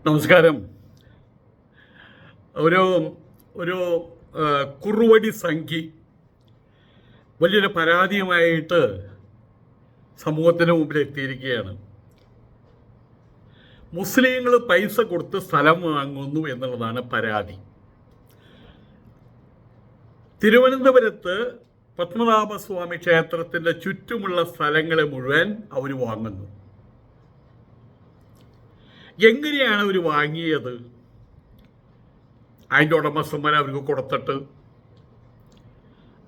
നമസ്കാരം. ഒരു ഒരു കുറുവടി സംഖി വലിയൊരു പരാതിയുമായിട്ട് സമൂഹത്തിന് മുമ്പിൽ എത്തിയിരിക്കുകയാണ്. മുസ്ലിങ്ങൾ പൈസ കൊടുത്ത് സ്ഥലം വാങ്ങുന്നു എന്നുള്ളതാണ് പരാതി. തിരുവനന്തപുരത്ത് പത്മനാഭസ്വാമി ക്ഷേത്രത്തിൻ്റെ ചുറ്റുമുള്ള സ്ഥലങ്ങളെ മുഴുവൻ അവർ വാങ്ങുന്നു. എങ്ങനെയാണ് അവർ വാങ്ങിയത്? അതിൻ്റെ ഉടമസ്ഥന്മാർ അവർക്ക് കൊടുത്തിട്ട്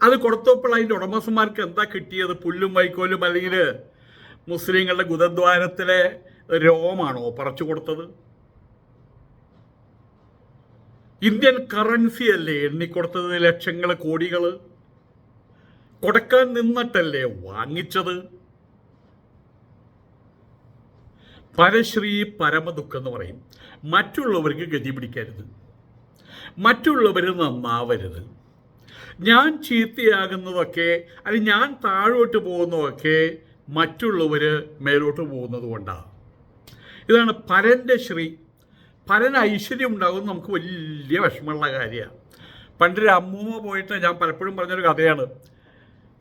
അത് കൊടുത്തപ്പോൾ അതിൻ്റെ ഉടമസ്ഥന്മാർക്ക് എന്താ കിട്ടിയത്? പുല്ലും വൈക്കോലും അല്ലെങ്കിൽ മുസ്ലിങ്ങളുടെ ഗുദദ്വാരത്തിലെ രോമാണോ പറിച്ചു കൊടുത്തത്? ഇന്ത്യൻ കറൻസി അല്ലേ എണ്ണിക്കൊടുത്തത്? ലക്ഷങ്ങൾ കോടികൾ കൊടുക്കാൻ നിന്നിട്ടല്ലേ വാങ്ങിച്ചത്? പരശ്രീ പരമദുഃഖം എന്ന് പറയും. മറ്റുള്ളവർക്ക് ഗതി പിടിക്കരുത്, മറ്റുള്ളവർ നന്നാവരുത്. ഞാൻ ചീത്തയാകുന്നതൊക്കെ അല്ലെങ്കിൽ ഞാൻ താഴോട്ട് പോകുന്നതൊക്കെ മറ്റുള്ളവർ മേലോട്ട് പോകുന്നത് കൊണ്ടാണ്. ഇതാണ് പരൻ്റെ ശ്രീ. പരന് ഐശ്വര്യം ഉണ്ടാകുന്നത് നമുക്ക് വലിയ വിഷമമുള്ള കാര്യമാണ്. പണ്ടൊരു അമ്മൂമ്മ പോയിട്ട്, ഞാൻ പലപ്പോഴും പറഞ്ഞൊരു കഥയാണ്,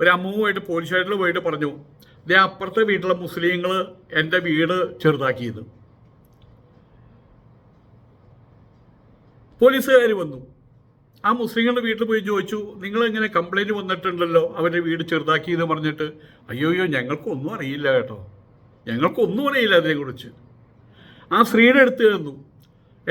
ഒരു അമ്മൂമ്മ പോയിട്ട് പോലീസ് സ്റ്റേഷനിൽ പോയിട്ട് പറഞ്ഞു, ദേ അപ്പുറത്തെ വീട്ടിലെ മുസ്ലിങ്ങൾ എൻ്റെ വീട് ചെറുതാക്കിയത്. പോലീസുകാർ വന്നു, ആ മുസ്ലിങ്ങളുടെ വീട്ടിൽ പോയി ചോദിച്ചു, നിങ്ങളിങ്ങനെ കംപ്ലൈൻറ്റ് വന്നിട്ടുണ്ടല്ലോ അവരുടെ വീട് ചെറുതാക്കിയെന്ന് പറഞ്ഞിട്ട്. അയ്യോ ഞങ്ങൾക്കൊന്നും അറിയില്ല കേട്ടോ, ഞങ്ങൾക്കൊന്നും അറിയില്ല അതിനെക്കുറിച്ച്. ആ സ്ത്രീയുടെ അടുത്ത് തന്നു,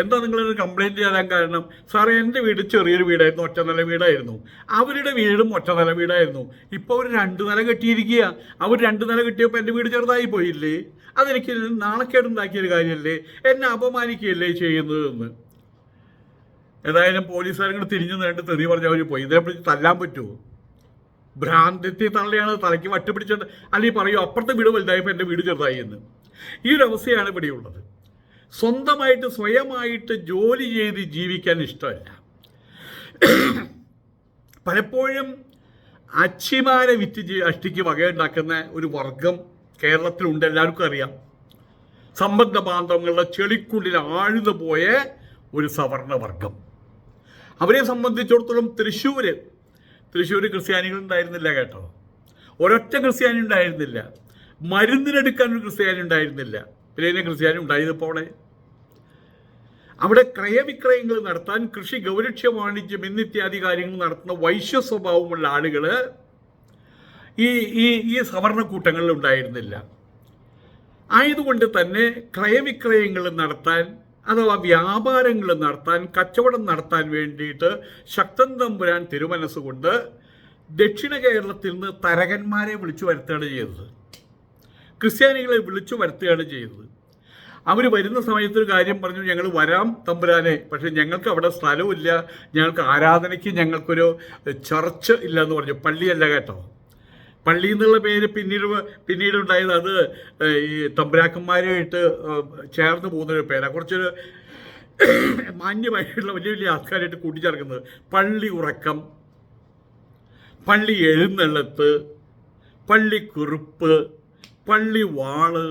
എന്താ നിങ്ങളൊരു കംപ്ലൈൻറ്റ് ചെയ്യാൻ കാരണം? സാറേ എൻ്റെ വീട് ചെറിയൊരു വീടായിരുന്നു, ഒറ്റനില വീടായിരുന്നു, അവരുടെ വീടും ഒറ്റനില വീടായിരുന്നു. ഇപ്പോൾ അവർ 2 നില കെട്ടിയിരിക്കുക. അവർ 2 നില കെട്ടിയപ്പോൾ എൻ്റെ വീട് ചെറുതായി പോയില്ലേ? അതെനിക്ക് നാണക്കേടുണ്ടാക്കിയൊരു കാര്യമല്ലേ? എന്നെ അപമാനിക്കുകയല്ലേ ചെയ്യുന്നതെന്ന്. ഏതായാലും പോലീസുകാരും തിരിഞ്ഞു നേരിട്ട് തെറി പറഞ്ഞ് അവർ പോയി. ഇതിനെപ്പറ്റി തല്ലാൻ പറ്റുമോ? ഭ്രാന്തത്തി തള്ളിയാണ്, തലയ്ക്ക് വട്ട് പിടിച്ചിട്ട് അല്ലെങ്കിൽ പറയൂ അപ്പുറത്തെ വീട് വലുതായപ്പോൾ എൻ്റെ വീട് ചെറുതായി എന്ന്. ഈ ഒരു അവസ്ഥയാണ് ഇവിടെയുള്ളത്. സ്വന്തമായിട്ട് സ്വയമായിട്ട് ജോലി ചെയ്ത് ജീവിക്കാൻ ഇഷ്ടമല്ല. പലപ്പോഴും അച്ചിമാരെ വിറ്റ് അഷ്ടിക്ക് വകയുണ്ടാക്കുന്ന ഒരു വർഗം കേരളത്തിലുണ്ട്, എല്ലാവർക്കും അറിയാം. സംബന്ധ ബാന്ധവങ്ങളുടെ ചെളിക്കുള്ളിൽ ആഴ്ന്നു പോയ ഒരു സവർണ വർഗം. അവരെ സംബന്ധിച്ചിടത്തോളം തൃശ്ശൂർ ക്രിസ്ത്യാനികൾ ഉണ്ടായിരുന്നില്ല കേട്ടോ. ഒരൊറ്റ ക്രിസ്ത്യാനി ഉണ്ടായിരുന്നില്ല. മരുന്നിനെടുക്കാൻ ഒരു ക്രിസ്ത്യാനി ഉണ്ടായിരുന്നില്ല. പിന്നെ ക്രിസ്ത്യാനി ഉണ്ടായതിപ്പോൾ അവിടെ ക്രയവിക്രയങ്ങൾ നടത്താൻ, കൃഷി, ഗൗരക്ഷ്യ വാണിജ്യം എന്നിത്യാദി കാര്യങ്ങൾ നടത്തുന്ന വൈശ്യ സ്വഭാവമുള്ള ആളുകൾ ഈ സവർണ കൂട്ടങ്ങളിൽ ഉണ്ടായിരുന്നില്ല. ആയതുകൊണ്ട് തന്നെ ക്രയവിക്രയങ്ങൾ നടത്താൻ അഥവാ വ്യാപാരങ്ങൾ നടത്താൻ, കച്ചവടം നടത്താൻ വേണ്ടിയിട്ട് ശക്തൻ തമ്പുരാൻ തിരുമനസ്സുകൊണ്ട് ദക്ഷിണ കേരളത്തിൽ നിന്ന് തരകന്മാരെ വിളിച്ചു വരുത്തുകയാണ് ചെയ്തത്. ക്രിസ്ത്യാനികളെ വിളിച്ചു വരുത്തുകയാണ് ചെയ്തത്. അവർ വരുന്ന സമയത്തൊരു കാര്യം പറഞ്ഞു, ഞങ്ങൾ വരാം തമ്പുരാനെ, പക്ഷേ ഞങ്ങൾക്ക് അവിടെ സ്ഥലമില്ല, ഞങ്ങൾക്ക് ആരാധനയ്ക്ക് ഞങ്ങൾക്കൊരു ചർച്ച് ഇല്ല എന്ന് പറഞ്ഞു. പള്ളിയല്ല കേട്ടോ, പള്ളി എന്നുള്ള പേര് പിന്നീട് ഉണ്ടായത് അത് ഈ തമ്പുരാക്കന്മാരുമായിട്ട് ചേർന്ന് പോകുന്നൊരു പേരാണ്. കുറച്ചൊരു മാന്യമായിട്ടുള്ള വലിയ വലിയ ആൾക്കാരായിട്ട് കൂട്ടിച്ചേർക്കുന്നത്. പള്ളി ഉറക്കം, പള്ളി എഴുന്നള്ളത്ത്, പള്ളിക്കുറുപ്പ്, പള്ളിവാള്,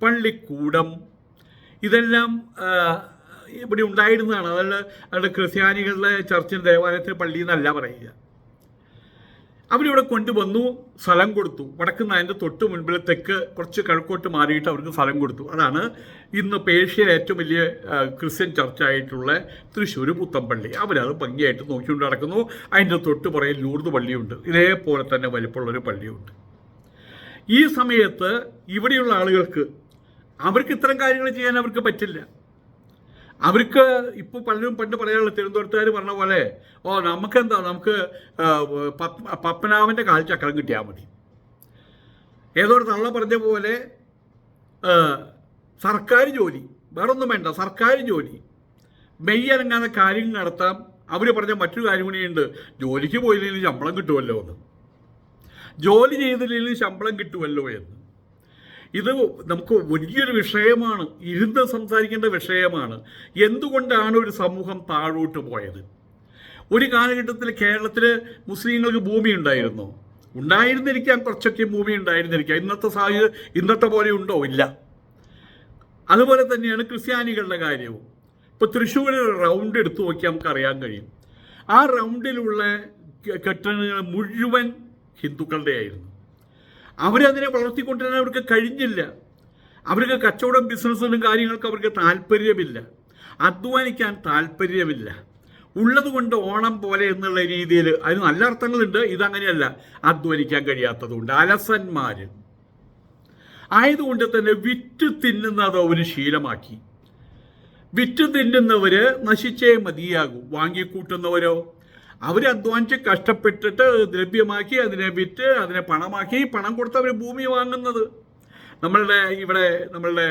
പള്ളിക്കൂടം, ഇതെല്ലാം ഇവിടെ ഉണ്ടായിരുന്നതാണ്. അതുകൊണ്ട് ക്രിസ്ത്യാനികളുടെ ചർച്ചിന് ദേവാലയത്തിന് പള്ളി എന്നല്ല പറയുക. അവരിവിടെ കൊണ്ടുവന്നു, സ്ഥലം കൊടുത്തു. വടക്കുന്ന അതിൻ്റെ തൊട്ട് മുൻപിൽ തെക്ക് കുറച്ച് കിഴക്കോട്ട് മാറിയിട്ട് അവർക്ക് സ്ഥലം കൊടുത്തു. അതാണ് ഇന്ന് പേർഷ്യയിലെ ഏറ്റവും വലിയ ക്രിസ്ത്യൻ ചർച്ചായിട്ടുള്ള തൃശ്ശൂർ പുത്തമ്പള്ളി. അവരത് ഭംഗിയായിട്ട് നോക്കിക്കൊണ്ട് നടക്കുന്നു. അതിൻ്റെ തൊട്ട് പുറകിൽ ലൂർദ് പള്ളിയുണ്ട്, ഇതേപോലെ തന്നെ വലിപ്പമുള്ളൊരു പള്ളിയുണ്ട്. ഈ സമയത്ത് ഇവിടെയുള്ള ആളുകൾക്ക് അവർക്ക് ഇത്തരം കാര്യങ്ങൾ ചെയ്യാൻ അവർക്ക് പറ്റില്ല. അവർക്ക് ഇപ്പോൾ പലരും പണ്ട് പറയാനുള്ള തിരുവനന്തപുരത്തുകാർ പറഞ്ഞ പോലെ, നമുക്കെന്താ, നമുക്ക് പത്മനാഭൻ്റെ കാൽച്ചക്രം കിട്ടിയാൽ മതി. ഏതോരു തള്ള പറഞ്ഞ പോലെ സർക്കാർ ജോലി, വേറൊന്നും വേണ്ട, സർക്കാർ ജോലി, മെയ്യനങ്ങാതെ കാര്യങ്ങൾ നടത്താം. അവർ പറഞ്ഞ മറ്റൊരു കാര്യം കൂടിയുണ്ട്, ജോലിക്ക് പോയില്ലെങ്കിൽ ശമ്പളം കിട്ടുമല്ലോ എന്ന്, ജോലി ചെയ്തില്ലെങ്കിൽ ശമ്പളം കിട്ടുമല്ലോ എന്ന്. ഇത് നമുക്ക് വലിയൊരു വിഷയമാണ്, ഇരുന്ന് സംസാരിക്കേണ്ട വിഷയമാണ്. എന്തുകൊണ്ടാണ് ഒരു സമൂഹം താഴോട്ട് പോയത്? ഒരു കാലഘട്ടത്തിൽ കേരളത്തിൽ മുസ്ലിങ്ങൾക്ക് ഭൂമി ഉണ്ടായിരുന്നോ? ഉണ്ടായിരുന്നിരിക്കാം, കുറച്ചൊക്കെ ഭൂമി ഉണ്ടായിരുന്നിരിക്കാം. ഇന്നത്തെ പോലെ ഉണ്ടോ? ഇല്ല. അതുപോലെ തന്നെയാണ് ക്രിസ്ത്യാനികളുടെ കാര്യവും. ഇപ്പോൾ തൃശ്ശൂരിൽ റൗണ്ട് എടുത്തു നോക്കിയാൽ നമുക്ക് അറിയാൻ കഴിയും. ആ റൗണ്ടിലുള്ള കെട്ടിടങ്ങൾ മുഴുവൻ ഹിന്ദുക്കളുടെ ആയിരുന്നു. അവരതിനെ വളർത്തിക്കൊണ്ടുവരാൻ അവർക്ക് കഴിഞ്ഞില്ല. അവർക്ക് കച്ചവടം ബിസിനസ്സിനും കാര്യങ്ങൾക്ക് അവർക്ക് താല്പര്യമില്ല, അധ്വാനിക്കാൻ താല്പര്യമില്ല. ഉള്ളതുകൊണ്ട് ഓണം പോലെ എന്നുള്ള രീതിയിൽ അതിന് നല്ല അർത്ഥങ്ങളുണ്ട്. ഇതങ്ങനെയല്ല, അധ്വാനിക്കാൻ കഴിയാത്തതുകൊണ്ട് അലസന്മാർ ആയതുകൊണ്ട് തന്നെ വിറ്റ് തിന്നുന്നത് ഒരു ശീലമാക്കി. വിറ്റ് തിന്നുന്നവർ നശിച്ചേ മതിയാകൂ. വാങ്ങിക്കൂട്ടുന്നവരോ അവർ അധ്വാനിച്ച് കഷ്ടപ്പെട്ടിട്ട് ദ്രവ്യമാക്കി അതിനെ വിറ്റ് അതിനെ പണമാക്കി, പണം കൊടുത്ത് അവർ ഭൂമി വാങ്ങുന്നത്. നമ്മളുടെ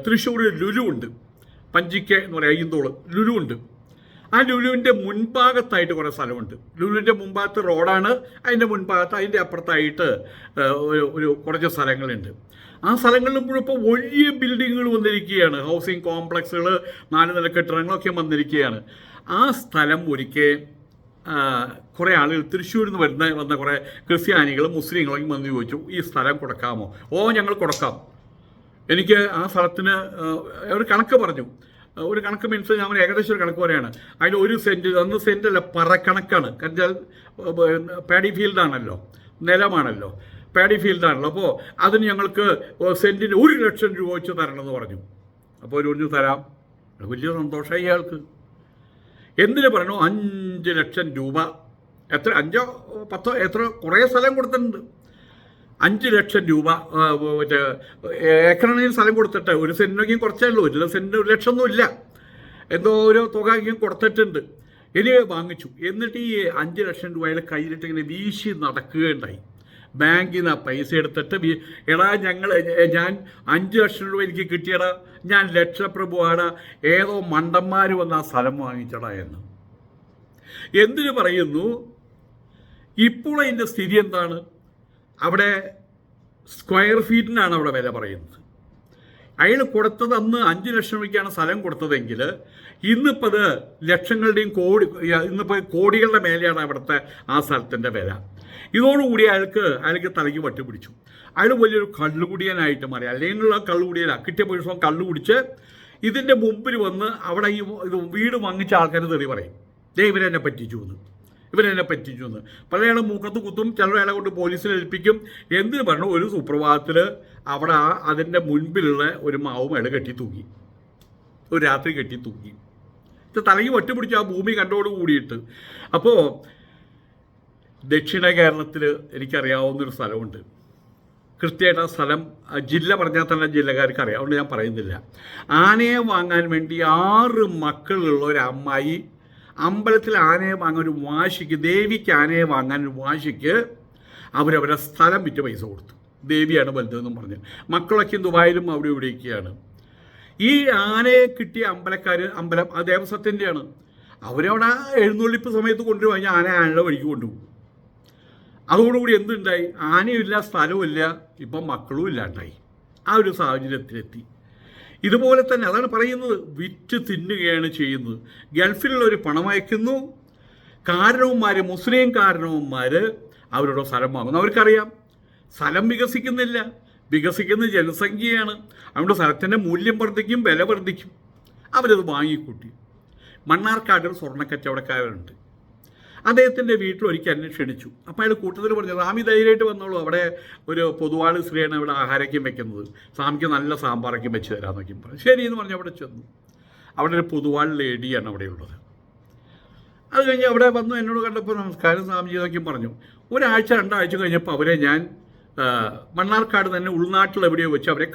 തൃശ്ശൂരിൽ ലുലു ഉണ്ട്, പഞ്ചിക്ക് എന്ന് പറയുക, അയ്യന്തോള് ലുലു ഉണ്ട്. ആ ലുലുവിൻ്റെ മുൻഭാഗത്തായിട്ട് കുറേ സ്ഥലമുണ്ട്. ലുലുവിൻ്റെ മുൻഭാഗത്ത് റോഡാണ്, അതിൻ്റെ മുൻഭാഗത്ത് അതിൻ്റെ അപ്പുറത്തായിട്ട് ഒരു കുറച്ച് സ്ഥലങ്ങളുണ്ട്. ആ സ്ഥലങ്ങളിൽ മുഴുവൻ ഇപ്പോൾ വലിയ ബിൽഡിങ്ങുകൾ വന്നിരിക്കുകയാണ്, ഹൗസിംഗ് കോംപ്ലക്സുകൾ, 4 നില കെട്ടിടങ്ങളൊക്കെ വന്നിരിക്കുകയാണ്. ആ സ്ഥലം ഒരിക്കൽ കുറേ ആളുകൾ തൃശ്ശൂരിൽ നിന്ന് വന്ന കുറേ ക്രിസ്ത്യാനികളും മുസ്ലിങ്ങളൊക്കെ വന്ന് ചോദിച്ചു, ഈ സ്ഥലം കൊടുക്കാമോ? ഓ, ഞങ്ങൾ കൊടുക്കാം. എനിക്ക് ആ സ്ഥലത്തിന് ഒരു കണക്ക് പറഞ്ഞു. ഒരു കണക്ക് മീൻസ് ഞാൻ ഏകദേശം ഒരു കണക്ക് പറയാണ്. അതിൽ 1 സെൻറ്റ്, 1 സെൻറ്റല്ല, പറക്കണക്കാണ്. കാരണം പാഡി ഫീൽഡാണല്ലോ, നിലമാണല്ലോ, പാഡി ഫീൽഡാണല്ലോ. അപ്പോൾ അതിന് ഞങ്ങൾക്ക് സെൻറ്റിന് 1 ലക്ഷം രൂപ വെച്ച് തരണമെന്ന് പറഞ്ഞു. അപ്പോൾ ഒരു തരാം. വലിയ സന്തോഷമായി ഇയാൾക്ക്. എന്തിനു പറഞ്ഞു? 5 ലക്ഷം രൂപ. എത്ര, 5 10 എത്ര കുറേ സ്ഥലം കൊടുത്തിട്ടുണ്ട്. 5 ലക്ഷം രൂപ മറ്റേ ഏക്കറിന് സ്ഥലം കൊടുത്തിട്ട്, 1 സെൻറ്റിനൊക്കെയും കുറച്ചേ ഉള്ളൂ, 1 സെൻറ്റിന് 1 ലക്ഷമൊന്നും ഇല്ല, എന്തോ ഒരു തുകയും കൊടുത്തിട്ടുണ്ട്. ഇനി വാങ്ങിച്ചു. എന്നിട്ട് ഈ 5 ലക്ഷം രൂപ അയാൾ കയ്യിലിട്ട് ഇങ്ങനെ വീശി നടക്കുകയുണ്ടായി. ബാങ്കിൽ നിന്ന് പൈസ എടുത്തിട്ട്, എടാ ഞാൻ 5 ലക്ഷം രൂപ എനിക്ക് കിട്ടിയടാ, ഞാൻ ലക്ഷപ്രഭുവാണ്, ഏതോ മണ്ടന്മാർ വന്ന് ആ സ്ഥലം വാങ്ങിച്ചടാ എന്ന്. എന്തിനു പറയുന്നു? ഇപ്പോൾ അതിൻ്റെ സ്ഥിതി എന്താണ്? അവിടെ സ്ക്വയർ ഫീറ്റിനാണ് അവിടെ വില പറയുന്നത്. അയാൾ കൊടുത്തത് അന്ന് 5 ലക്ഷം രൂപയ്ക്കാണ് സ്ഥലം കൊടുത്തതെങ്കിൽ ഇന്നിപ്പോൾ അത് ലക്ഷങ്ങളുടെയും ഇന്നിപ്പോൾ കോടികളുടെ മേലെയാണ് അവിടുത്തെ ആ സ്ഥലത്തിൻ്റെ വില. ഇതോടുകൂടി അയാൾക്ക് തലയ്ക്ക് വട്ടി പിടിച്ചു. അയാൾ വലിയൊരു കള്ളുകുടിയനായിട്ട് മാറി. അല്ലെങ്കിൽ കള്ളുകുടിയനാണ്. കിട്ടിയ പൈസ കള്ളു കുടിച്ച് ഇതിൻ്റെ മുമ്പിൽ വന്ന് അവിടെ ഇത് വീട് വാങ്ങിച്ച ആൾക്കാർ തെറി പറയും, ഇവരെന്നെ പറ്റിച്ചു എന്ന്. പലയാളും മൂക്കത്ത് കുത്തും, ചിലയാളെ കൊണ്ട് പോലീസിൽ ഏൽപ്പിക്കും. എന്തിനു പറഞ്ഞു? ഒരു സുപ്രഭാതത്തിൽ അവിടെ അതിൻ്റെ മുൻപിലുള്ള ഒരു മാവും അയാൾ കെട്ടി തൂങ്ങി, ഒരു രാത്രി കെട്ടി തൂങ്ങി. തലയ്ക്ക് വട്ടി പിടിച്ച് ആ ഭൂമി കണ്ടോട് കൂടിയിട്ട്. അപ്പോൾ ദക്ഷിണ കേരളത്തിൽ എനിക്കറിയാവുന്നൊരു സ്ഥലമുണ്ട്. കൃത്യമായിട്ട് ആ സ്ഥലം ജില്ല പറഞ്ഞാൽ തന്നെ ജില്ലക്കാർക്ക് അറിയാം, അതുകൊണ്ട് ഞാൻ പറയുന്നില്ല. ആനയെ വാങ്ങാൻ വേണ്ടി 6 മക്കളുള്ള ഒരു അമ്മായി അമ്പലത്തിൽ ആനയെ വാങ്ങാൻ ഒരു വാശിക്ക്, ദേവിക്ക് ആനയെ വാങ്ങാൻ ഒരു വാശിക്ക് അവരവരെ സ്ഥലം വിറ്റ് പൈസ കൊടുത്തു. ദേവിയാണ് വലുതെന്നും പറഞ്ഞ്. മക്കളൊക്കെ ദുബായിലും അവിടെ ഇവിടെയൊക്കെയാണ്. ഈ ആനയെ കിട്ടിയ അമ്പലം ആ ദേവസ്വത്തിൻ്റെയാണ്. അവരവിടെ എഴുന്നള്ളിപ്പ് സമയത്ത് കൊണ്ടുപോയി ആനയുടെ വഴിക്ക് കൊണ്ടുപോകും. അതോടുകൂടി എന്തുണ്ടായി? ആനയുമില്ല, സ്ഥലവുമില്ല, ഇപ്പം മക്കളും ഇല്ലാണ്ടായി. ആ ഒരു സാഹചര്യത്തിലെത്തി. ഇതുപോലെ തന്നെ അതാണ് പറയുന്നത്, വിറ്റ് തിന്നുകയാണ് ചെയ്യുന്നത്. ഗൾഫിലുള്ളവർ പണം അയക്കുന്നു, കാരണവന്മാർ, മുസ്ലിം കാരണവന്മാർ അവരുടെ സ്ഥലം വാങ്ങുന്നു. അവർക്കറിയാം സ്ഥലം വികസിക്കുന്നില്ല, വികസിക്കുന്ന ജനസംഖ്യയാണ്. അതുകൊണ്ട് സ്ഥലത്തിൻ്റെ മൂല്യം വർദ്ധിക്കും, വില വർദ്ധിക്കും. അവരത് വാങ്ങിക്കൂട്ടി. മണ്ണാർക്കാട് ഒരു സ്വർണ്ണക്കച്ചവടക്കാരുണ്ട്. അദ്ദേഹത്തിൻ്റെ വീട്ടിലൊരിക്കൽ എന്നെ ക്ഷണിച്ചു. അപ്പോൾ അയാൾ കൂട്ടത്തിൽ പറഞ്ഞു, സ്വാമി ധൈര്യമായിട്ട് വന്നോളൂ, അവിടെ ഒരു പൊതുവാൾ സ്ത്രീയാണ് ഇവിടെ ആഹാരയ്ക്കും വെക്കുന്നത്, സ്വാമിക്ക് നല്ല സാമ്പാറൊക്കെ വെച്ച് തരാമെന്നൊക്കെ പറഞ്ഞു. ശരി എന്ന് പറഞ്ഞ് അവിടെ ചെന്നു. അവിടെ ഒരു പൊതുവാൾ ലേഡിയാണ് അവിടെയുള്ളത്. അത് കഴിഞ്ഞ് അവിടെ വന്നു എന്നോട് കണ്ടപ്പോൾ നമസ്കാരം സ്വാമിജി എന്നൊക്കെ പറഞ്ഞു. 1 ആഴ്ച 2 ആഴ്ച കഴിഞ്ഞപ്പോൾ അവരെ ഞാൻ മണ്ണാർക്കാട് തന്നെ ഉൾനാട്ടിൽ എവിടെയോ വെച്ച് അവരെ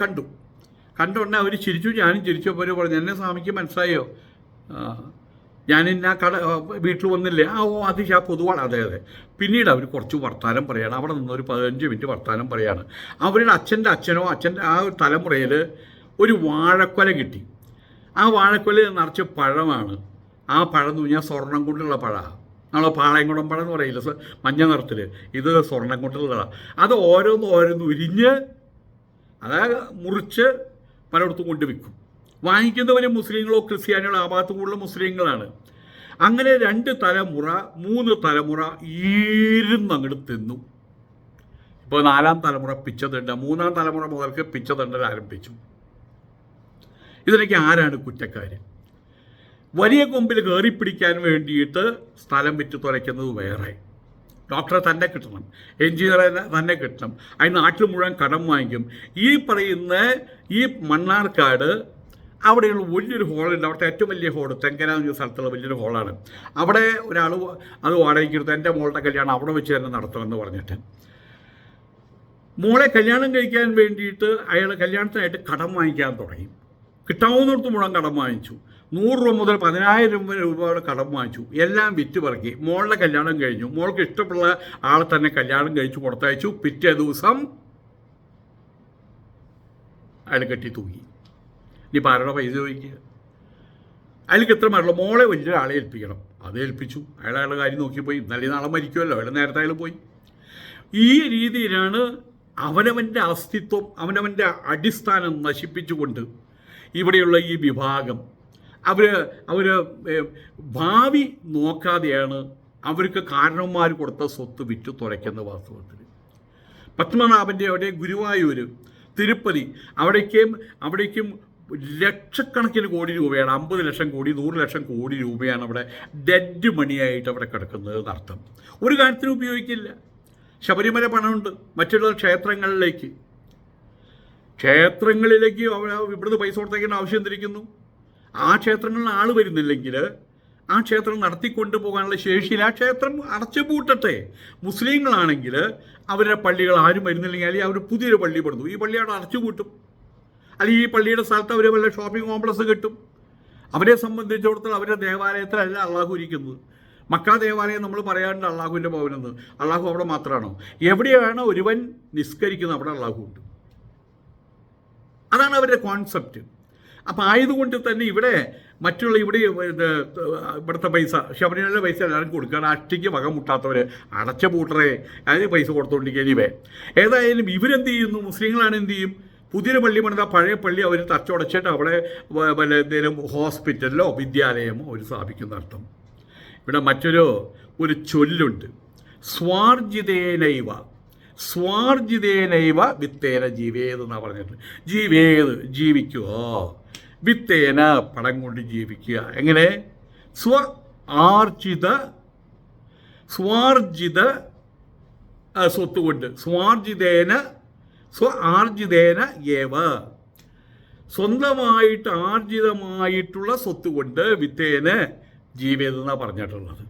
കണ്ടുകൊണ്ടേ അവർ ചിരിച്ചു, ഞാനും ചിരിച്ചപ്പോൾ അവർ പറഞ്ഞു, എന്നെ സ്വാമിക്ക് മനസ്സിലായോ, ഞാനിന്ന വീട്ടിൽ വന്നില്ലേ? അത് ആ പൊതുവാണ്. അതെ. പിന്നീട് അവർ കുറച്ച് വർത്തമാനം പറയുകയാണ്. അവിടെ നിന്നൊരു 15 മിനിറ്റ് വർത്തമാനം പറയുകയാണ്. അവരുടെ അച്ഛൻ്റെ ആ ഒരു തലമുറയിൽ ഒരു വാഴക്കൊല കിട്ടി. ആ വാഴക്കൊല നിറച്ച് പഴമാണ്. ആ പഴം എന്ന് പറഞ്ഞാൽ സ്വർണ്ണം കൊണ്ടുള്ള പഴമാണ്. നമ്മൾ പാളയംകുളം പഴം എന്ന് പറയില്ല, മഞ്ഞ നിറത്തിൽ. ഇത് സ്വർണ്ണം കൊണ്ടുള്ളതാണ്. അത് ഓരോന്ന് ഉരിഞ്ഞ് അതായത് മുറിച്ച് പലയിടത്തും കൊണ്ട് വിൽക്കും. വാങ്ങിക്കുന്നവർ മുസ്ലിങ്ങളോ ക്രിസ്ത്യാനികളോ, ആ ഭാഗത്ത് കൂടുതൽ മുസ്ലിങ്ങളാണ്. അങ്ങനെ 2 തലമുറ 3 തലമുറ അങ്ങോട്ട് തിന്നു. ഇപ്പോൾ 4ാം തലമുറ പിച്ചതണ്ട, 3ാം തലമുറ മുതൽക്ക് പിച്ചതണ്ടൽ ആരംഭിച്ചു. ഇതിനൊക്കെ ആരാണ് കുറ്റക്കാർ? വലിയ കൊമ്പിൽ കയറിപ്പിടിക്കാൻ വേണ്ടിയിട്ട് സ്ഥലം വിറ്റ് തുലയ്ക്കുന്നത് വേറെ, ഡോക്ടറെ തന്നെ കിട്ടണം, എഞ്ചിനീയറെ തന്നെ കിട്ടണം, അതിന് നാട്ടിൽ മുഴുവൻ കടം വാങ്ങിക്കും. ഈ പറയുന്ന ഈ മണ്ണാർക്കാട് അവിടെയുള്ള വലിയൊരു ഹോളുണ്ട്, അവിടുത്തെ ഏറ്റവും വലിയ ഹോൾ തെങ്കര എന്ന സ്ഥലത്തുള്ള വലിയൊരു ഹോളാണ്. അവിടെ ഒരാൾ അത് വാടകയ്ക്ക് എടുത്ത് എൻ്റെ മോളുടെ കല്യാണം അവിടെ വെച്ച് തന്നെ നടത്തണമെന്ന് പറഞ്ഞിട്ട് മോളെ കല്യാണം കഴിക്കാൻ വേണ്ടിയിട്ട് അയാൾ കല്യാണത്തിനായിട്ട് കടം വാങ്ങിക്കാൻ തുടങ്ങി. കിട്ടാവുന്നിടത്ത് മുഴുവൻ കടം വാങ്ങിച്ചു. 100 രൂപ മുതൽ 10,000 രൂപയുടെ കടം വാങ്ങിച്ചു. എല്ലാം വിറ്റ് പറക്കി. മോളുടെ കല്യാണം കഴിഞ്ഞു. മോൾക്ക് ഇഷ്ടമുള്ള ആളെ തന്നെ കല്യാണം കഴിച്ചു കൊടുത്തയച്ചു. പിറ്റേ ദിവസം അയാൾ കെട്ടി തൂങ്ങി. ഇനിയിപ്പോൾ ആരുടെ പൈസ ചോദിക്കുക? അയാൾക്ക് ഇത്ര മറ്റുള്ള മോളെ വലിയൊരാളെ ഏൽപ്പിക്കണം, അത് ഏൽപ്പിച്ചു. അയാളുടെ കാര്യം നോക്കിപ്പോയി. ഇന്നലെ നാളെ മരിക്കുമല്ലോ, അയാൾ നേരത്തെ അയാൾ പോയി. ഈ രീതിയിലാണ് അവനവൻ്റെ അസ്തിത്വം, അവനവൻ്റെ അടിസ്ഥാനം നശിപ്പിച്ചുകൊണ്ട് ഇവിടെയുള്ള ഈ വിഭാഗം അവർ ഭാവി നോക്കാതെയാണ് അവർക്ക് കാരണവന്മാർ കൊടുത്ത സ്വത്ത് വിറ്റ് തുലയ്ക്കുന്ന വാസ്തവത്തിൽ. പത്മനാഭൻ്റെ അവിടെ ഗുരുവായൂർ, തിരുപ്പതി, അവിടേക്കും ലക്ഷക്കണക്കിന് കോടി രൂപയാണ്, 50 ലക്ഷം കോടി 100 ലക്ഷം കോടി രൂപയാണ് അവിടെ ഡെഡ് മണിയായിട്ട് അവിടെ കിടക്കുന്നത് എന്നർത്ഥം. ഒരു കാര്യത്തിനും ഉപയോഗിക്കില്ല. ശബരിമല പണമുണ്ട്, മറ്റുള്ള ക്ഷേത്രങ്ങളിലേക്ക് ഇവിടുന്ന് പൈസ കൊടുത്തേക്കേണ്ട ആവശ്യം തിരിക്കുന്നു. ആ ക്ഷേത്രങ്ങളിൽ ആൾ വരുന്നില്ലെങ്കിൽ ആ ക്ഷേത്രം നടത്തിക്കൊണ്ടു പോകാനുള്ള ശേഷിയിൽ ആ ക്ഷേത്രം അടച്ചു പൂട്ടട്ടെ. മുസ്ലിങ്ങളാണെങ്കിൽ അവരുടെ പള്ളികൾ ആരും വരുന്നില്ലെങ്കിൽ അല്ലെങ്കിൽ അവർ പുതിയൊരു പള്ളി പണിതു, ഈ പള്ളി അവിടെ അടച്ചു പൂട്ടും. അല്ലെങ്കിൽ ഈ പള്ളിയുടെ സ്ഥലത്ത് അവർ വല്ല ഷോപ്പിംഗ് കോംപ്ലക്സ് കിട്ടും. അവരെ സംബന്ധിച്ചിടത്തോളം അവരുടെ ദേവാലയത്തിലല്ല അള്ളാഹു ഇരിക്കുന്നത്. മക്ക ദേവാലയം നമ്മൾ പറയാറുണ്ട് അള്ളാഹുവിൻ്റെ ഭവനെന്ന്. അള്ളാഹു അവിടെ മാത്രമാണോ? എവിടെയാണ് ഒരുവൻ നിസ്കരിക്കുന്നത് അവിടെ അള്ളാഹു ഉണ്ട്. അതാണ് അവരുടെ കോൺസെപ്റ്റ്. അപ്പം ആയതുകൊണ്ട് തന്നെ ഇവിടുത്തെ പൈസ, ശബരിമലയിലെ പൈസ എല്ലാവരും കൊടുക്കുകയാണ്. അഷ്ടിക്ക് വക മുട്ടാത്തവർ അടച്ച പൂട്ടറേ അതിന് പൈസ കൊടുത്തുകൊണ്ടിരിക്കുക. ഏതായാലും ഇവരെന്ത് ചെയ്യുന്നു? മുസ്ലിങ്ങളാണ് എന്ത് ചെയ്യും? പുതിയൊരു പള്ളി പണിത പഴയ പള്ളി അവർ തച്ചുടച്ചിട്ട് അവിടെ വല്ല എന്തെങ്കിലും ഹോസ്പിറ്റലിലോ വിദ്യാലയമോ അവർ സ്ഥാപിക്കുന്ന അർത്ഥം. ഇവിടെ മറ്റൊരു ചൊല്ലുണ്ട്, സ്വാർജിതേനൈവ വിത്തേന ജീവേതെന്നാണ് പറഞ്ഞിട്ട്. ജീവിക്കുക, വിത്തേന പണം കൊണ്ട് ജീവിക്കുക. എങ്ങനെ? സ്വാർജിത സ്വത്ത് കൊണ്ട്, ആർജിതേന ഏവ, സ്വന്തമായിട്ട് ആർജിതമായിട്ടുള്ള സ്വത്ത് കൊണ്ട് വിത്തേന ജീവിതമെന്നാണ് പറഞ്ഞിട്ടുള്ളത്.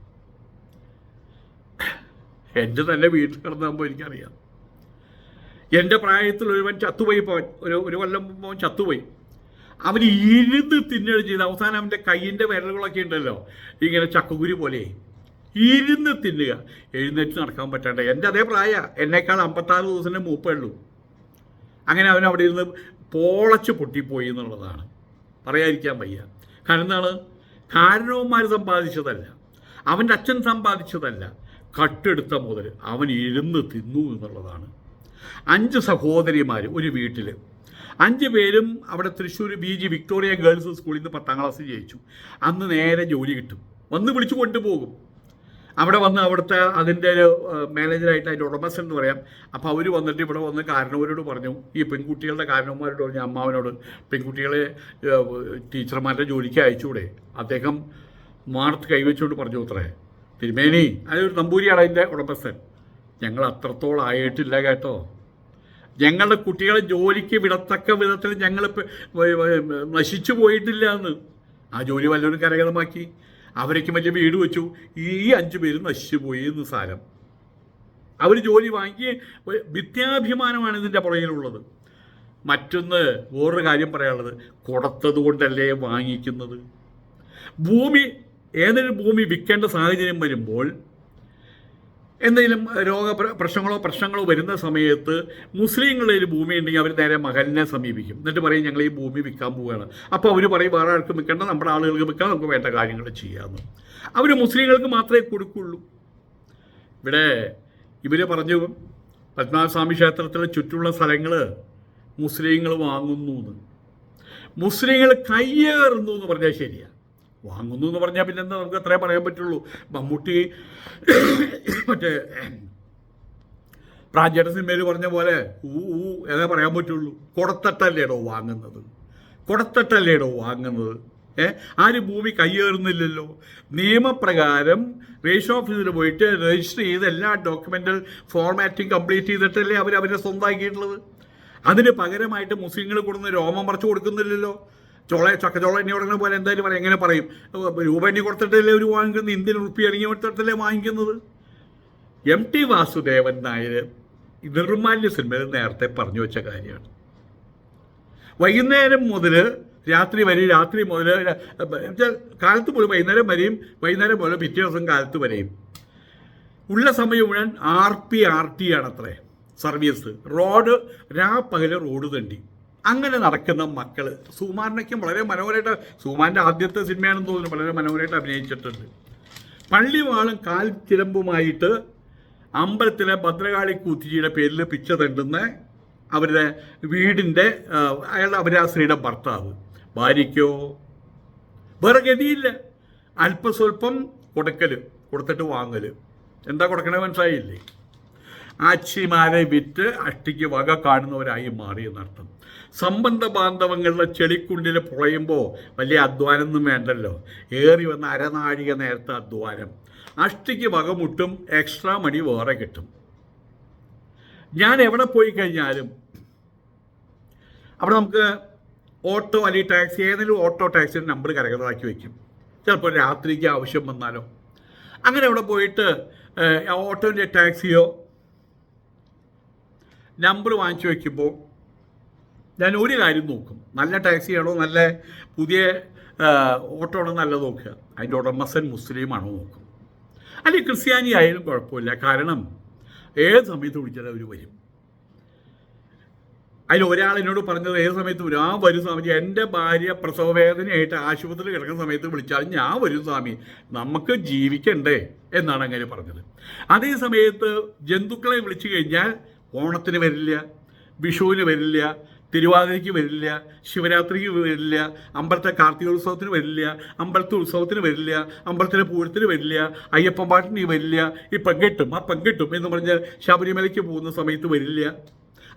എൻ്റെ തന്നെ വീട്ടിൽ കിടന്നാകുമ്പോൾ എനിക്കറിയാം. എൻ്റെ പ്രായത്തിൽ ഒരുവൻ ചത്തുപോയി, ഒരു കൊല്ലം പോകാൻ ചത്തുപോയി. അവൻ ഇരുന്ന് തിന്നുകയും ചെയ്ത് അവസാനം അവൻ്റെ കയ്യിൻ്റെ വിരലുകളൊക്കെ ഉണ്ടല്ലോ ഇങ്ങനെ ചക്കക്കുരു പോലെ ഇരുന്ന് തിന്നുക, എഴുന്നേറ്റ് നടക്കാൻ പറ്റാണ്ട്. എൻ്റെ അതേ പ്രായമാണ്, എന്നേക്കാൾ 56 ദിവസത്തിൻ്റെ മൂപ്പേ ഉള്ളൂ. അങ്ങനെ അവൻ അവിടെ ഇരുന്ന് പോളച്ച് പൊട്ടിപ്പോയി എന്നുള്ളതാണ്, പറയാതിരിക്കാൻ വയ്യ. കാരണം എന്താണ്? കാരണവന്മാർ സമ്പാദിച്ചതല്ല, അവൻ്റെ അച്ഛൻ സമ്പാദിച്ചതല്ല, കട്ടെടുത്ത മുതൽ അവൻ ഇരുന്ന് തിന്നു എന്നുള്ളതാണ്. 5 സഹോദരിമാർ ഒരു വീട്ടിൽ, 5 പേരും അവിടെ തൃശ്ശൂർ BG വിക്ടോറിയ ഗേൾസ് സ്കൂളിൽ നിന്ന് 10ാം ക്ലാസ് ജയിച്ചു. അന്ന് നേരെ ജോലി കിട്ടും, വന്ന് വിളിച്ചു കൊണ്ടുപോകും. അവിടെ വന്ന് അവിടുത്തെ അതിൻ്റെ ഒരു മാനേജറായിട്ട് അതിൻ്റെ ഉടമസ്ഥൻ എന്ന് പറയാം. അപ്പോൾ അവർ വന്നിട്ട് ഇവിടെ വന്ന് കാരണവരോട് പറഞ്ഞു, ഈ പെൺകുട്ടികളുടെ കാരണവന്മാരോട് പറഞ്ഞു, അമ്മാവനോട്, പെൺകുട്ടികളെ ടീച്ചർമാരുടെ ജോലിക്ക് അയച്ചുകൂടെ? അദ്ദേഹം മാർത്ത് കൈവച്ചുകൊണ്ട് പറഞ്ഞു, അത്രേ തിരുമേനി, അതൊരു നമ്പൂരിയാണ് അതിൻ്റെ ഉടമസ്ഥൻ, ഞങ്ങൾ അത്രത്തോളം ആയിട്ടില്ല കേട്ടോ, ഞങ്ങളുടെ കുട്ടികളെ ജോലിക്ക് വിടത്തക്ക വിധത്തിൽ ഞങ്ങൾ നശിച്ചു പോയിട്ടില്ല എന്ന്. ആ ജോലി വല്ലവരും കരകതമാക്കി, അവരേക്ക് വലിയ വീട് വെച്ചു. ഈ 5 പേരും നശിച്ചു പോയി എന്ന് സാരം. അവർ ജോലി വാങ്ങി, വിദ്യാഭിമാനമാണ് ഇതിൻ്റെ പുറകിലുള്ളത്. മറ്റൊന്ന് വേറൊരു കാര്യം പറയാനുള്ളത്, കൊടുത്തത് കൊണ്ടല്ലേ വാങ്ങിക്കുന്നത്. ഏതൊരു ഭൂമി വിൽക്കേണ്ട സാഹചര്യം വരുമ്പോൾ, എന്തെങ്കിലും പ്രശ്നങ്ങളോ വരുന്ന സമയത്ത് മുസ്ലിങ്ങളുടെ ഒരു ഭൂമി ഉണ്ടെങ്കിൽ അവർ നേരെ മഹലിനെ സമീപിക്കും. എന്നിട്ട് പറയും, ഞങ്ങൾ ഈ ഭൂമി വിൽക്കാൻ പോവുകയാണ്. അപ്പോൾ അവർ പറയും, വേറെ ആൾക്ക് വിൽക്കേണ്ട, നമ്മുടെ ആളുകൾക്ക് വിൽക്കാൻ, നമുക്ക് വേണ്ട കാര്യങ്ങൾ ചെയ്യാമെന്ന്. അവർ മുസ്ലിങ്ങൾക്ക് മാത്രമേ കൊടുക്കുള്ളൂ. ഇവിടെ ഇവർ പറഞ്ഞു, പത്മനാഭസ്വാമി ക്ഷേത്രത്തിലെ ചുറ്റുമുള്ള സ്ഥലങ്ങൾ മുസ്ലിങ്ങൾ വാങ്ങുന്നു എന്ന്. മുസ്ലിങ്ങൾ കയ്യേറുന്നു എന്ന് പറഞ്ഞാൽ ശരിയാണ്. വാങ്ങുന്നു എന്ന് പറഞ്ഞാൽ പിന്നെന്താ, നമുക്ക് അത്രേ പറയാൻ പറ്റുള്ളൂ. മമ്മൂട്ടി മറ്റേ പ്രാഞ്ചേട്ട സിനിമയിൽ പറഞ്ഞ പോലെ ഏതാ പറയാൻ പറ്റുള്ളൂ, കൊടുത്തട്ടല്ലേടോ വാങ്ങുന്നത്. കൊടുത്തിട്ടല്ലേടോ വാങ്ങുന്നത്? ആരും ഭൂമി കയ്യേറുന്നില്ലല്ലോ. നിയമപ്രകാരം രജിസ്ട്രി ഓഫീസിൽ പോയിട്ട് രജിസ്റ്റർ ചെയ്ത് എല്ലാ ഡോക്യുമെൻ്റൽ ഫോർമാറ്റിംഗ് കംപ്ലീറ്റ് ചെയ്തിട്ടല്ലേ അവരെ സ്വന്തമാക്കിയിട്ടുള്ളത്. അതിന് പകരമായിട്ട് മുസ്ലിങ്ങൾ കൊടുന്ന് രോമം പറിച്ചു കൊടുക്കുന്നില്ലല്ലോ. ചക്കച്ചോള എണ്ണി കൊടുക്കുന്ന പോലെ എന്തായാലും പറയാം. എങ്ങനെ പറയും? രൂപ എണ്ണി കൊടുത്തിട്ടല്ലേ ഒരു വാങ്ങിക്കുന്നത്, ഇന്ത്യൻ റുപ്പി ഇറങ്ങി കൊടുത്തിട്ടല്ലേ വാങ്ങിക്കുന്നത്. MT വാസുദേവൻ നായർ നിർമാല്യ സിനിമയിൽ നേരത്തെ പറഞ്ഞു വെച്ച കാര്യമാണ്. വൈകുന്നേരം മുതൽ രാത്രി മുതൽ കാലത്ത് മുതൽ വൈകുന്നേരം വരെയും, വൈകുന്നേരം മുതൽ പിറ്റേ ദിവസം കാലത്ത് വരെയും ഉള്ള സമയം മുഴുവൻ RT ആണത്രേ സർവീസ്. റോഡ് പകല് റോഡ് തണ്ടി അങ്ങനെ നടക്കുന്ന മക്കൾ. സുകുമാരനൊക്കെ വളരെ മനോഹരമായിട്ട്, സുകുമാരൻ്റെ ആദ്യത്തെ സിനിമയാണെന്ന് തോന്നുന്നു, വളരെ മനോഹരമായിട്ട് അഭിനയിച്ചിട്ടുണ്ട്. പള്ളിവാളും കാൽ ചിലമ്പുമായിട്ട് അമ്പലത്തിലെ ഭദ്രകാളി കൂത്തിജിയുടെ പേരിൽ പിച്ച തണ്ടുന്ന അവരുടെ വീടിൻ്റെ അവരെ ആ സ്ത്രീയുടെ ഭർത്താവ്. ഭാര്യയ്ക്കോ വേറെ ഗതിയില്ല, അല്പസ്വല്പം കൊടുത്തിട്ട് വാങ്ങൽ. എന്താ കൊടുക്കണേ മനസ്സിലായില്ലേ? ആച്ചിമാരെ വിറ്റ് അഷ്ടിക്ക് വക കാണുന്നവരായി മാറിയെന്നർത്ഥം. സംബന്ധ ബാന്ധവങ്ങളുടെ ചെളിക്കുണ്ടിൽ പുളയുമ്പോൾ വലിയ അധ്വാനമൊന്നും വേണ്ടല്ലോ. ഏറി വന്ന അരനാഴിക നേരത്തെ അധ്വാനം. അഷ്ടിക്ക് വകമുട്ടും എക്സ്ട്രാ മണി വേറെ കിട്ടും. ഞാൻ എവിടെ പോയി കഴിഞ്ഞാലും അവിടെ നമുക്ക് ഓട്ടോ അല്ലെങ്കിൽ ടാക്സി, ഏതെങ്കിലും ഓട്ടോ ടാക്സിയുടെ നമ്പർ കരകതമാക്കി വയ്ക്കും. ചിലപ്പോൾ രാത്രിക്ക് ആവശ്യം വന്നാലോ. അങ്ങനെ അവിടെ പോയിട്ട് ഓട്ടോൻ്റെ ടാക്സിയോ നമ്പർ വാങ്ങിച്ചു വയ്ക്കുമ്പോൾ ഞാൻ ഒരു കാര്യം നോക്കും. നല്ല ടാക്സിയാണോ, നല്ല പുതിയ ഓട്ടോ ആണോ നല്ലത് നോക്കുക. അതിൻ്റെ ഉടമസ്ഥൻ മുസ്ലിമാണോ നോക്കും. അല്ലെങ്കിൽ ക്രിസ്ത്യാനി ആയാലും കുഴപ്പമില്ല. കാരണം ഏത് സമയത്ത് വിളിച്ചാലും അവർ വരും. അതിൽ ഒരാൾ എന്നോട് പറഞ്ഞത് ഏത് സമയത്ത് വരും? വരും സ്വാമി, എൻ്റെ ഭാര്യ പ്രസവവേദനയായിട്ട് ആശുപത്രിയിൽ കിടക്കുന്ന സമയത്ത് വിളിച്ചാലും ഞാൻ വരും സ്വാമി, നമുക്ക് ജീവിക്കണ്ടേ എന്നാണ് അങ്ങനെ പറഞ്ഞത്. അതേ സമയത്ത് ജന്തുക്കളെ വിളിച്ചു കഴിഞ്ഞാൽ ഓണത്തിന് വരില്ല, വിഷുവിന് വരില്ല, തിരുവാതിരയ്ക്ക് വരില്ല, ശിവരാത്രിക്ക് വരില്ല, അമ്പലത്തെ കാർത്തികോത്സവത്തിന് വരില്ല, അമ്പലത്തെ ഉത്സവത്തിന് വരില്ല, അമ്പലത്തിലെ പൂരത്തിന് വരില്ല, അയ്യപ്പൻ പാട്ടിന് വരില്ല, ഈ പെങ്കെട്ടും എന്ന് പറഞ്ഞ് ശബരിമലയ്ക്ക് പോകുന്ന സമയത്ത് വരില്ല.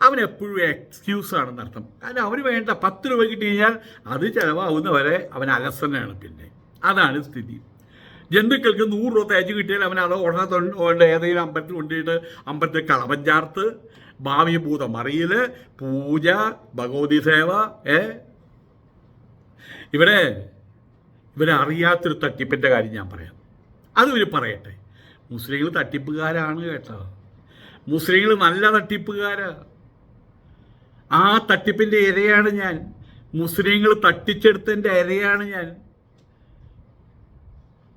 അവനെപ്പോഴും എക്സ്ക്യൂസാണെന്നർത്ഥം. കാരണം അവന് വേണ്ട 10 രൂപ കിട്ടി കഴിഞ്ഞാൽ അത് ചിലവാകുന്നവരെ അവൻ അലസനാണ്. പിന്നെ അതാണ് സ്ഥിതി. ജന്തുക്കൾക്ക് 100 രൂപ തേച്ച് കിട്ടിയാൽ അവൻ അത് ഉടനെ ഏതെങ്കിലും അമ്പലത്തിൽ കൊണ്ടുപോയിട്ട് അമ്പലത്തിൽ കളവൻ ചേർത്ത് ഭാവി ഭൂതമറിയൽ, പൂജ, ഭഗവതി സേവ. ഇവരെ അറിയാത്തൊരു തട്ടിപ്പിൻ്റെ കാര്യം ഞാൻ പറയാം. അത് ഇവർ പറയട്ടെ. മുസ്ലിങ്ങൾ തട്ടിപ്പുകാരാണ് കേട്ടോ. മുസ്ലിങ്ങൾ നല്ല തട്ടിപ്പുകാരാ. ആ തട്ടിപ്പിൻ്റെ ഇരയാണ് ഞാൻ. മുസ്ലിങ്ങൾ തട്ടിച്ചെടുത്തതിൻ്റെ ഇരയാണ് ഞാൻ.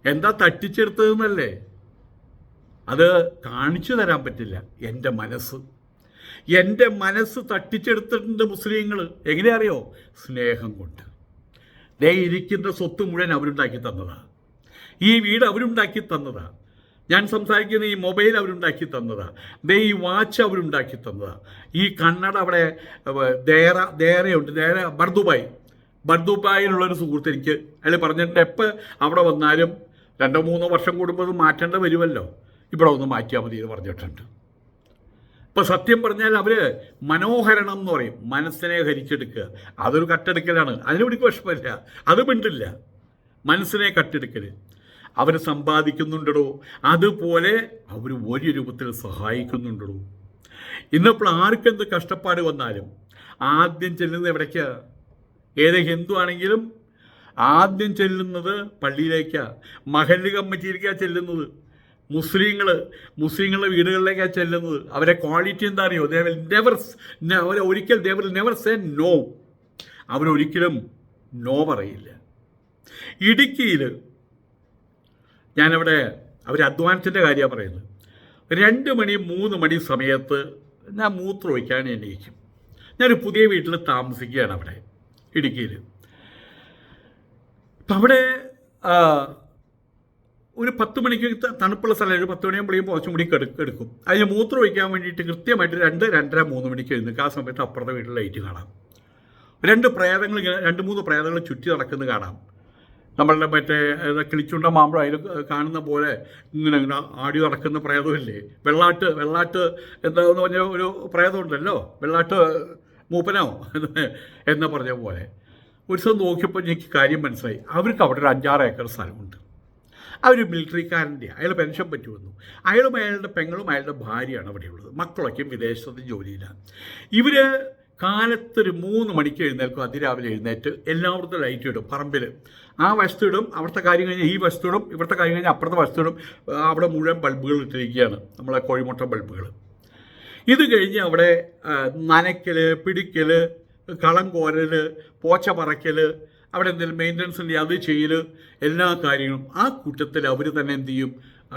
എന്താ തട്ടിച്ചെടുത്തതെന്നല്ലേ? അത് കാണിച്ചു തരാൻ പറ്റില്ല. എൻ്റെ മനസ്സ് തട്ടിച്ചെടുത്തിട്ടുണ്ട് മുസ്ലിങ്ങൾ. എങ്ങനെ അറിയോ? സ്നേഹം കൊണ്ട്. ഇരിക്കുന്ന സ്വത്ത് മുഴുവൻ അവരുണ്ടാക്കി തന്നതാണ്. ഈ വീട് അവരുണ്ടാക്കി തന്നതാണ്. ഞാൻ സംസാരിക്കുന്ന ഈ മൊബൈൽ അവരുണ്ടാക്കി തന്നതാണ്. ഈ വാച്ച് അവരുണ്ടാക്കി തന്നതാണ്. ഈ കണ്ണട അവിടെ ദേറയുണ്ട്, ബർദുബായിലുള്ളൊരു സുഹൃത്ത് എനിക്ക് അയാൾ പറഞ്ഞിട്ടുണ്ട്, എപ്പോൾ അവിടെ വന്നാലും 2-3 വർഷം കൂടുമ്പോൾ മാറ്റേണ്ട വരുമല്ലോ, ഇവിടെ ഒന്ന് മാറ്റിയാൽ മതി എന്ന് പറഞ്ഞിട്ടുണ്ട്. ഇപ്പം സത്യം പറഞ്ഞാൽ അവർ മനോഹരണം എന്ന് പറയും, മനസ്സിനെ ഹരിച്ചെടുക്കുക. അതൊരു കട്ടെടുക്കലാണ്. അതിനെവിടേക്ക് വിഷമമില്ല, അത് മിണ്ടില്ല. മനസ്സിനെ കട്ടെടുക്കൽ. അവർ സമ്പാദിക്കുന്നുണ്ടോ, അതുപോലെ അവർ ഒരു രൂപത്തിൽ സഹായിക്കുന്നുണ്ടോ. ഇന്നിപ്പോൾ ആർക്കെന്ത് കഷ്ടപ്പാട് വന്നാലും ആദ്യം ചെല്ലുന്നത് എവിടേക്കാണ്? ഏത് ഹിന്ദു ആണെങ്കിലും ആദ്യം ചെല്ലുന്നത് പള്ളിയിലേക്കാണ്, മഹല്ല് കമ്മിറ്റിയിലേക്കാണ് ചെല്ലുന്നത്. മുസ്ലിങ്ങളുടെ വീടുകളിലേക്കാണ് ചെല്ലുന്നത്. അവരെ ക്വാളിറ്റി എന്താ അറിയോ? Never say no. അവരൊരിക്കലും നോ പറയില്ല. ഇടുക്കിയിൽ ഞാനവിടെ അവർ അധ്വാനത്തിൻ്റെ കാര്യമാണ് പറയുന്നത്. 2 മണി 3 മണി സമയത്ത് ഞാൻ മൂത്രം ഒഴിക്കാൻ എണീക്കും. ഞാനൊരു പുതിയ വീട്ടിൽ താമസിക്കുകയാണ് അവിടെ ഇടുക്കിയിൽ. അപ്പം അവിടെ ഒരു 10 മണിക്ക് തണുപ്പുള്ള സ്ഥലം, ഒരു 10 മണിയാകുമ്പോഴേക്കും കുറച്ചും കൂടി എടുക്കും. അതിന് മൂത്രം ഒഴിക്കാൻ വേണ്ടിയിട്ട് കൃത്യമായിട്ട് 2-2:30 മണിക്ക് എഴുന്നേൽക്കും. ആ സമയത്ത് അപ്പുറത്തെ വീട്ടിൽ ലൈറ്റ് കാണാം. 2 പ്രേതങ്ങൾ ഇങ്ങനെ 2-3 പ്രേതങ്ങൾ ചുറ്റി നടക്കുന്നത് കാണാം. നമ്മളുടെ മറ്റേ കിളിച്ചുണ്ട മാമ്പഴം അതിൽ കാണുന്ന പോലെ ഇങ്ങനെ ആടി നടക്കുന്ന പ്രേതമില്ലേ? വെള്ളാട്ട് എന്താന്ന് പറഞ്ഞ ഒരു പ്രേതമുണ്ടല്ലോ, വെള്ളാട്ട് മൂപ്പനോ എന്ന് പറഞ്ഞ പോലെ ഒരു ദിവസം നോക്കിയപ്പോൾ എനിക്ക് കാര്യം മനസ്സിലായി. അവർക്ക് അവിടെ ഒരു 5-6 ഏക്കർ സ്ഥലമുണ്ട്. അവർ മിലിറ്ററിക്കാരൻ്റെ, അയാൾ പെൻഷൻ പറ്റി വന്നു. അയാളും അയാളുടെ പെങ്ങളും അയാളുടെ ഭാര്യയാണ് അവിടെയുള്ളത്. മക്കളൊക്കെയും വിദേശത്ത് ജോലിയിലാണ്. ഇവർ കാലത്തൊരു 3 മണിക്ക് എഴുന്നേൽക്കും. അതിരാവിലെ എഴുന്നേറ്റ് എല്ലായിടത്തും ലൈറ്റ് ഇടും. പറമ്പിൽ ആ വശത്തിടും, അവിടുത്തെ കാര്യം കഴിഞ്ഞാൽ ഈ വശത്തിടും, ഇവിടുത്തെ കാര്യം കഴിഞ്ഞാൽ അപ്പുറത്തെ വശത്തിടും. അവിടെ മുഴുവൻ ബൾബുകൾ ഇട്ടിരിക്കുകയാണ്, നമ്മളെ കോഴിമുട്ട ബൾബുകൾ. ഇത് കഴിഞ്ഞ് അവിടെ നനയ്ക്കൽ, പിടിക്കൽ, കളം കോരൽ, പോച്ച പറയ്ക്കൽ, അവിടെ എന്തെങ്കിലും മെയിൻ്റനൻസ് ഉണ്ടെങ്കിൽ അത് ചെയ്യൽ, എല്ലാ കാര്യങ്ങളും. ആ കൂട്ടത്തിൽ അവർ തന്നെ എന്ത് ചെയ്യും,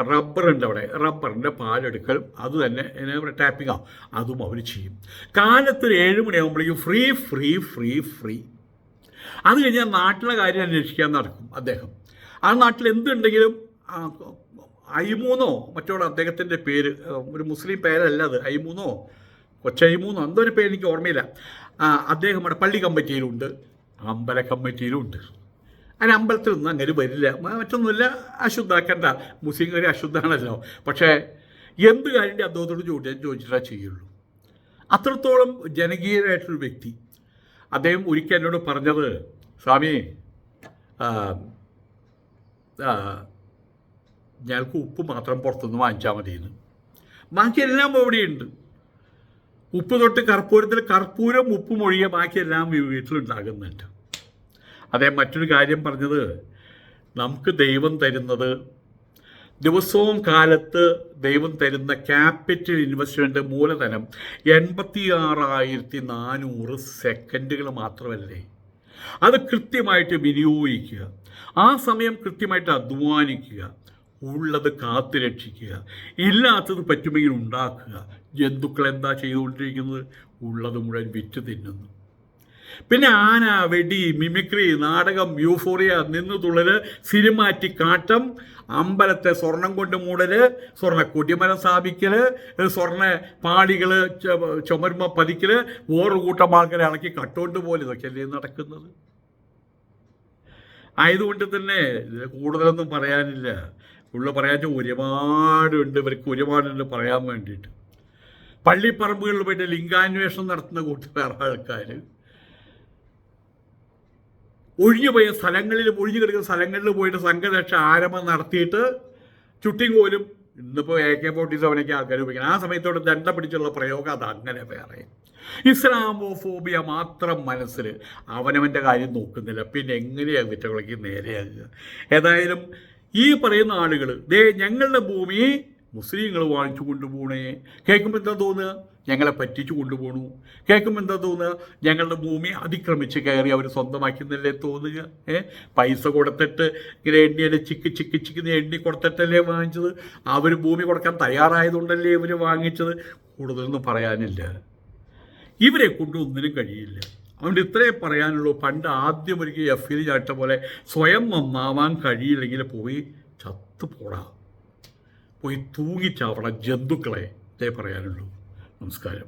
റബ്ബറുണ്ട് അവിടെ, റബ്ബറിൻ്റെ പാലെടുക്കൽ, അത് തന്നെ ടാപ്പിങ്ങോ അതും അവർ ചെയ്യും. കാലത്തൊരു 7 മണിയാകുമ്പോഴേക്കും ഫ്രീ ഫ്രീ ഫ്രീ ഫ്രീ. അത് കഴിഞ്ഞാൽ നാട്ടിലെ കാര്യം അന്വേഷിക്കാൻ നടക്കും അദ്ദേഹം. ആ നാട്ടിൽ എന്തുണ്ടെങ്കിലും ഐമൂന്നോ മറ്റോടെ അദ്ദേഹത്തിൻ്റെ പേര്, ഒരു മുസ്ലിം പേരല്ല അത്, ഐമൂന്നോ കൊച്ചൈമൂന്നോ എന്തോ ഒരു പേര് എനിക്ക് ഓർമ്മയില്ല. അദ്ദേഹം അവിടെ പള്ളി കമ്മിറ്റിയിലുണ്ട്, അമ്പല കമ്മിറ്റിയിലുണ്ട്. അതിന് അമ്പലത്തിൽ നിന്നും അങ്ങനെ വരില്ല. മറ്റൊന്നുമില്ല, അശുദ്ധാക്കണ്ട, മുസ്ലിംകാർ അശുദ്ധാണല്ലോ. പക്ഷേ എന്ത് കാര്യൻ്റെ അദ്ദേഹത്തോട് ചോദിച്ചിട്ടേ ചെയ്യുള്ളൂ. അത്രത്തോളം ജനകീയനായിട്ടൊരു വ്യക്തി. അദ്ദേഹം ഒരിക്കൽ എന്നോട് പറഞ്ഞത്, സ്വാമി ഞങ്ങൾക്ക് ഉപ്പ് മാത്രം പുറത്തുനിന്ന് വാങ്ങിച്ചാൽ മതിയെന്ന്, ബാക്കിയെല്ലാം ഇവിടെയുണ്ട്. ഉപ്പ് തൊട്ട് കർപ്പൂരത്തിൽ കർപ്പൂരം ഉപ്പും ഒഴികെ ബാക്കിയെല്ലാം വീട്ടിലുണ്ടാകുന്നുണ്ട്. അദ്ദേഹം മറ്റൊരു കാര്യം പറഞ്ഞത്, നമുക്ക് ദൈവം തരുന്നത്, ദിവസവും കാലത്ത് ദൈവം തരുന്ന ക്യാപിറ്റൽ ഇൻവെസ്റ്റ്മെൻറ്റ് മൂലധനം 86,400 സെക്കൻഡുകൾ മാത്രമല്ലേ. അത് കൃത്യമായിട്ട് വിനിയോഗിക്കുക, ആ സമയം കൃത്യമായിട്ട് അധ്വാനിക്കുക, ഉള്ളത് കാത്തു രക്ഷിക്കുക, ഇല്ലാത്തത് പറ്റുമെങ്കിൽ ഉണ്ടാക്കുക. ജന്തുക്കൾ എന്താ ചെയ്തുകൊണ്ടിരിക്കുന്നത്, ഉള്ളത് മുഴുവൻ വിറ്റ് തിന്നുന്നു. പിന്നെ ആന, വെടി, മിമിക്രി, നാടകം, യൂഫോറിയ, നിന്ന് തുള്ളൽ, സിനിമാറ്റിക് കാട്ടം, അമ്പലത്തെ സ്വർണം കൊണ്ട് മൂടൽ, സ്വർണ്ണ കൊടിമരം സ്ഥാപിക്കൽ, സ്വർണ്ണ പാടികൾ ചുമരുമ പതിക്കൽ, കൂട്ടം ആൾക്കാരെ ഇളക്കി കട്ടുകൊണ്ട് പോലെ, ഇതൊക്കെയല്ലേ നടക്കുന്നത്. ആയതുകൊണ്ട് തന്നെ കൂടുതലൊന്നും പറയാനില്ല. പറയാൻ ഒരുപാടുണ്ട്, ഇവർക്ക് ഒരുപാടുണ്ട് പറയാൻ വേണ്ടിയിട്ട്. പള്ളിപ്പറമ്പുകളിൽ പോയിട്ട് ലിംഗാന്വേഷണം നടത്തുന്ന വേറെ ആൾക്കാർ, ഒഴിഞ്ഞുപോയ സ്ഥലങ്ങളിൽ, ഒഴിഞ്ഞു കിടക്കുന്ന സ്ഥലങ്ങളിൽ പോയിട്ട് സംഘരക്ഷ ആരംഭം നടത്തിയിട്ട് ചുട്ടിങ്കോലും. ഇന്നിപ്പോൾ AK-47 ആൾക്കാർ ഉപയോഗിക്കണം. ആ സമയത്തോട് ദണ്ഡ പിടിച്ചുള്ള പ്രയോഗം അത് അങ്ങനെ വേറെ. ഇസ്ലാമോഫോബിയ മാത്രം മനസ്സിൽ, അവനവൻ്റെ കാര്യം നോക്കുന്നില്ല. പിന്നെ എങ്ങനെയാണ് വിറ്റകളൊക്കെ നേരെയാകുക? ഏതായാലും ഈ പറയുന്ന ആളുകൾ ഞങ്ങളുടെ ഭൂമി മുസ്ലിങ്ങൾ വാങ്ങിച്ചു കൊണ്ടുപോകണേ. കേൾക്കുമ്പോൾ എന്താ തോന്നുക, ഞങ്ങളെ പറ്റിച്ചു കൊണ്ടുപോകണു. കേൾക്കുമ്പോൾ എന്താ തോന്നുക, ഞങ്ങളുടെ ഭൂമി അതിക്രമിച്ച് കയറി അവർ സ്വന്തമാക്കുന്നല്ലേ തോന്നുക. പൈസ കൊടുത്തിട്ട് ഇങ്ങനെ എണ്ണിയുടെ ചിക്ക് എണ്ണി കൊടുത്തിട്ടല്ലേ വാങ്ങിച്ചത്. അവർ ഭൂമി കൊടുക്കാൻ തയ്യാറായതുകൊണ്ടല്ലേ ഇവർ വാങ്ങിച്ചത്. കൂടുതലൊന്നും പറയാനില്ല. ഇവരെ കൊണ്ട് ഒന്നിനും കഴിയില്ല. അതുകൊണ്ട് ഇത്രയേ പറയാനുള്ളൂ. പണ്ട് ആദ്യം ഒരിക്കൽ FL ചാട്ട പോലെ സ്വയം നന്നാവാൻ കഴിയില്ലെങ്കിൽ പോയി ചത്തുപോടാ, പോയി തൂങ്ങിച്ചാവണം ജന്തുക്കളെ. ഇതേ പറയാനുള്ളൂ. നമസ്കാരം.